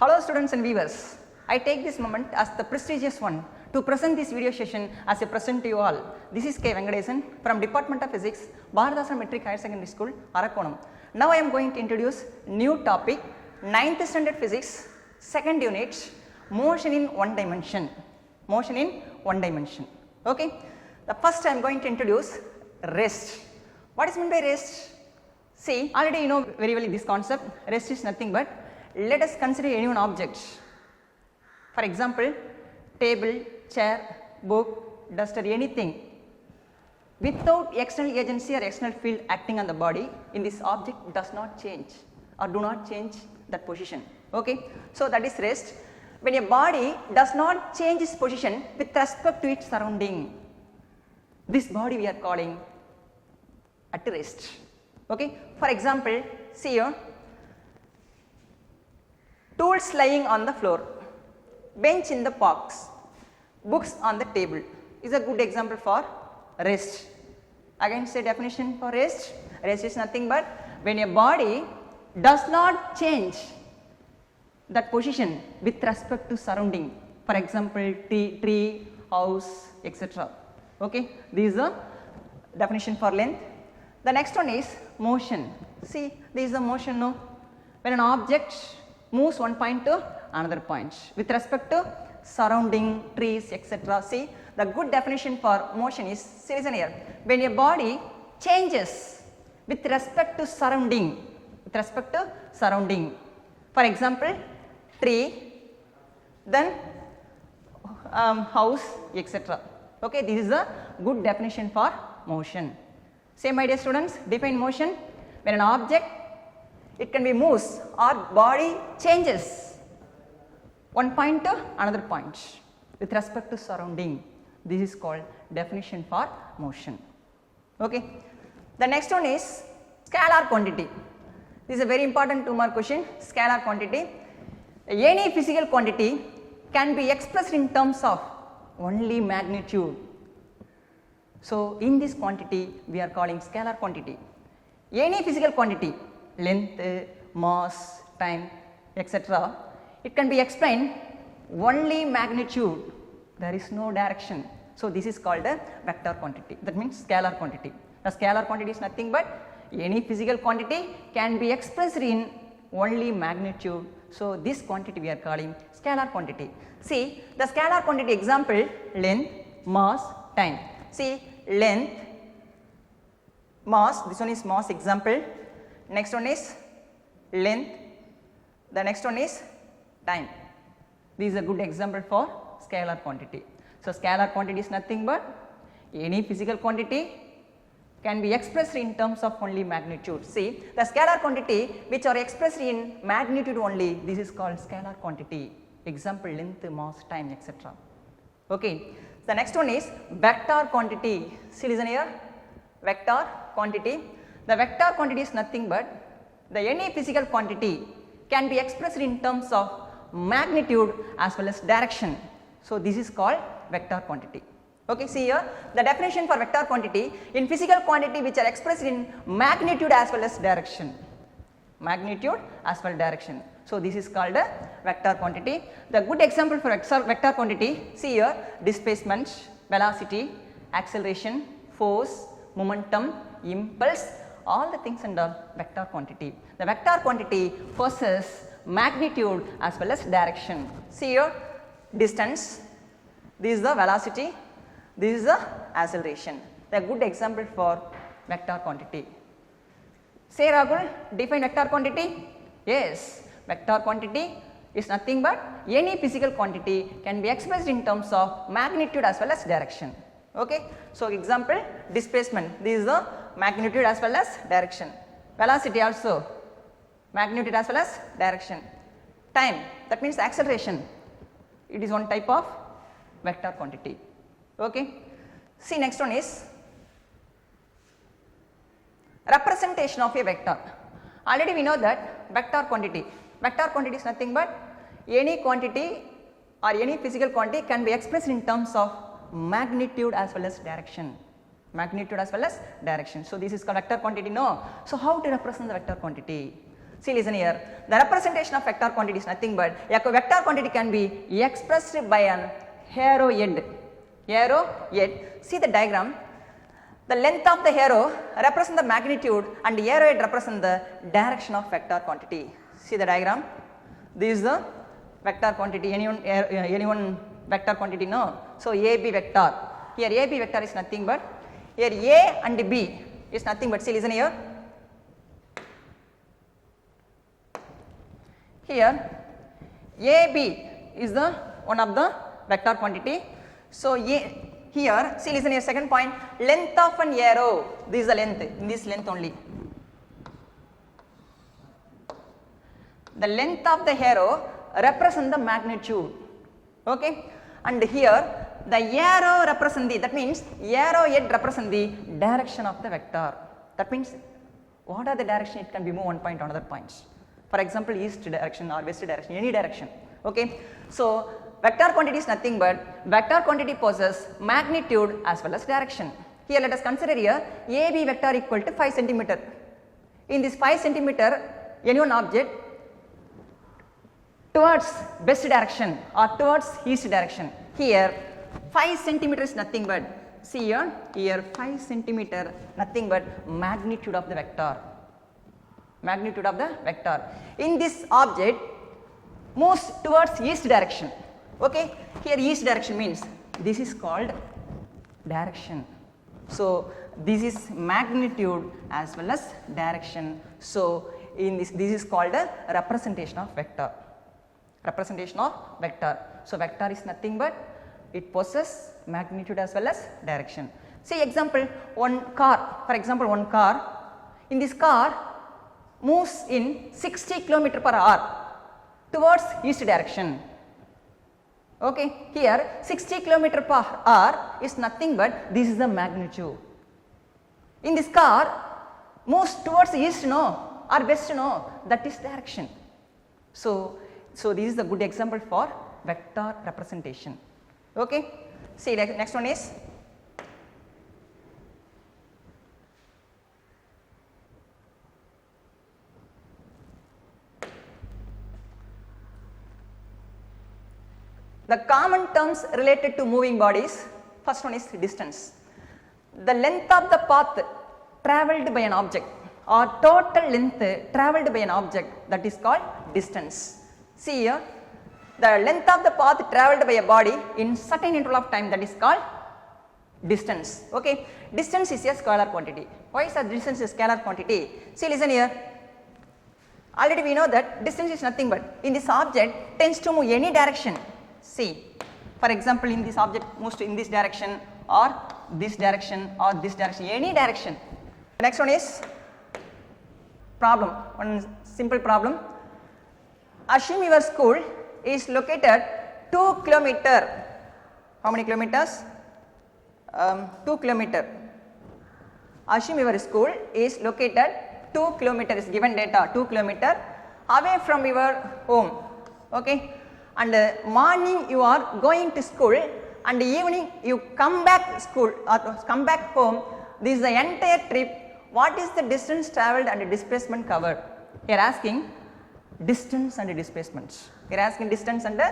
Hello students and viewers, I take this moment as the prestigious one to present this video session as a present to you all. This is K. Venkatesan from Department of Physics, Bharathidhasanar Matric Higher Secondary School, Arakkonam. Now I am going to introduce new topic, 9th standard physics, second unit, motion in one dimension. Motion in one dimension. Okay. The first I am going to introduce rest. What is meant by rest? See, already you know very well this concept. Rest is nothing but, let us consider any one object. For example, table, chair, book, duster, anything. Without external agency or external field acting on the body, in this object does not change or do not change that position. Okay. So that is rest. When a body does not change its position with respect to its surrounding, this body we are calling at rest. Okay. For example, see here, tools lying on the floor, bench in the box, books on the table is a good example for rest. Again say definition for rest. Rest is nothing but when a body does not change that position with respect to surrounding. For example, tree, house, etc. Okay, this is the definition for length. The next one is motion. See, this is the motion. No, when an object moves one point to another point with respect to surrounding, trees, etc. See, the good definition for motion is, listen here, when a body changes with respect to surrounding, for example, tree, then house, etc. Okay, this is a good definition for motion. Same idea students, define motion when an object, it can be moves or body changes one point to another point with respect to surrounding. This is called definition for motion. Okay. The next one is scalar quantity. This is a very important 2-mark question. Scalar quantity. Any physical quantity can be expressed in terms of only magnitude. So in this quantity we are calling scalar quantity. Any physical quantity, length, mass, time, etc. it can be explained only magnitude, there is no direction. So this is called a vector quantity, that means scalar quantity. The scalar quantity is nothing but any physical quantity can be expressed in only magnitude. So this quantity we are calling scalar quantity. See the scalar quantity example, length, mass, time. See length, mass, this one is mass example, next one is length, the next one is time. This is a good example for scalar quantity. So scalar quantity is nothing but any physical quantity can be expressed in terms of only magnitude. See the scalar quantity which are expressed in magnitude only, this is called scalar quantity. Example, length, mass, time, etc. Okay. The next one is vector quantity. See, listen here, vector quantity. The vector quantity is nothing but the any physical quantity can be expressed in terms of magnitude as well as direction. So this is called vector quantity. Okay, see here the definition for vector quantity, in physical quantity which are expressed in magnitude as well as direction. Magnitude as well as direction. So this is called a vector quantity. The good example for vector quantity, see here, displacement, velocity, acceleration, force, momentum, impulse, all the things under vector quantity. The vector quantity possesses magnitude as well as direction. See here, distance, this is the velocity, this is the acceleration. The good example for vector quantity. Say Rahul, define vector quantity. Yes, vector quantity is nothing but any physical quantity can be expressed in terms of magnitude as well as direction. Okay. So example, displacement, this is the magnitude as well as direction. Velocity also magnitude as well as direction. Time, that means acceleration, it is one type of vector quantity. Okay. See next one is representation of a vector. Already we know that vector quantity is nothing but any quantity or any physical quantity can be expressed in terms of magnitude as well as direction. So this is called vector quantity. No. So how to represent the vector quantity? See, listen here. The representation of vector quantity is nothing but a vector quantity can be expressed by an arrowhead. Arrowhead. See the diagram. The length of the arrow represents the magnitude and the arrowhead represents the direction of vector quantity. See the diagram. This is the vector quantity. Anyone vector quantity? No. So AB vector. Here AB vector is nothing but here A and B is nothing but, see, listen here. Here AB is the one of the vector quantity. So here, see, listen here, second point, length of an arrow, this is the length, in this length only. The length of the arrow represents the magnitude, okay, and here the arrow represents the, that means arrowhead represents the direction of the vector. That means what are the direction it can be moved one point to another points. For example, east direction or west direction, any direction, okay. So vector quantity is nothing but vector quantity possesses magnitude as well as direction. Here let us consider here AB vector equal to 5 centimeter. In this 5 centimeter, any one object towards west direction or towards east direction. Here 5 centimeter is nothing but, see here 5 centimeter nothing but magnitude of the vector. Magnitude of the vector. In this object moves towards east direction. Okay, here east direction means this is called direction. So this is magnitude as well as direction. So in this is called a representation of vector. Representation of vector. So vector is nothing but it possesses magnitude as well as direction. See example, one car, for example one car, in this car moves in 60 km per hour towards east direction. Okay, here 60 km per hour is nothing but this is the magnitude. In this car moves towards east no or west no, that is direction. So this is a good example for vector representation. Okay, see next one is the common terms related to moving bodies. First one is distance. The length of the path travelled by an object or total length travelled by an object, that is called distance. See here, the length of the path travelled by a body in certain interval of time, that is called distance. Okay, distance is a scalar quantity. Why is that distance a scalar quantity? See, listen here. Already we know that distance is nothing but in this object tends to move any direction. See, for example, in this object moves in this direction or this direction or this direction, any direction. Next one is problem, one simple problem. Assume your school is located 2 km. How many kilometers? 2 km. Assume your school is located 2 km, is given data 2 km away from your home. Okay. And morning you are going to school and evening you come back school or come back home. This is the entire trip. What is the distance travelled and displacement covered? Here asking distance and displacement. Here asking distance and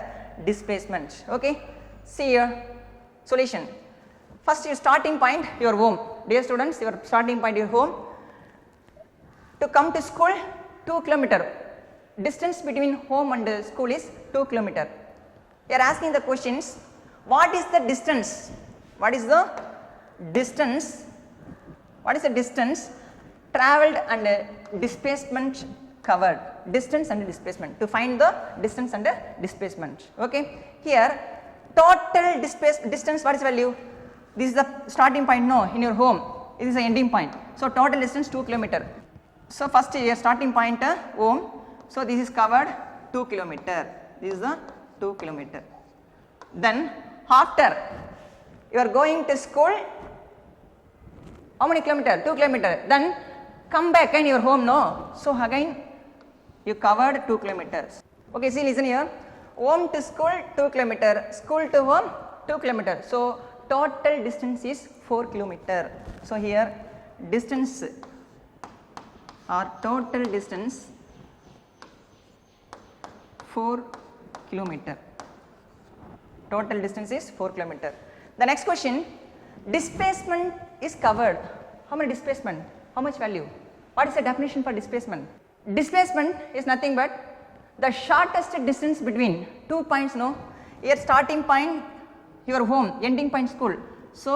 displacement. Okay. See here solution. First your starting point, your home. Dear students, your starting point, your home. To come to school 2 km. Distance between home and school is 2 km. You are asking the questions, what is the distance? What is the distance? What is the distance travelled and displacement covered? Distance and displacement. To find the distance and displacement. Okay. Here total distance, what is value? This is the starting point, no, in your home. This is the ending point. So total distance 2 km. So first your starting point home. So this is covered 2 km. This is the 2 km. Then after you are going to school, how many kilometer? 2 km. Then come back in your home, no. So again you covered 2 kilometers. Okay, see, listen here. Home to school 2 km. School to home 2 km. So total distance is 4 km. So here distance or total distance 4 kilometer. Total distance is 4 kilometer. The next question, displacement is covered. How many displacement? How much value? What is the definition for displacement? Displacement is nothing but the shortest distance between 2 points, no? Here starting point your home, ending point school. So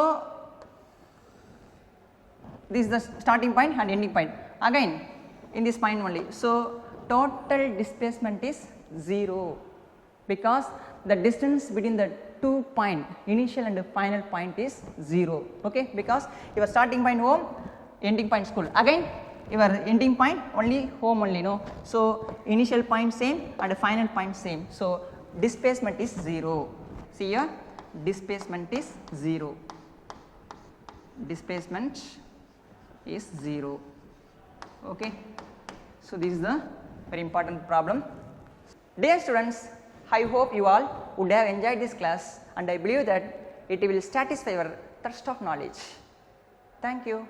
this is the starting point and ending point. Again in this point only. So total displacement is 0 because the distance between the 2 point, initial and final point is 0. Okay, because your starting point home, ending point school. Again your ending point only home only, no? So initial point same and final point same. So displacement is 0. See here, displacement is 0. Displacement is 0. Okay. So this is the very important problem. Dear students, I hope you all would have enjoyed this class and I believe that it will satisfy your thirst of knowledge. Thank you.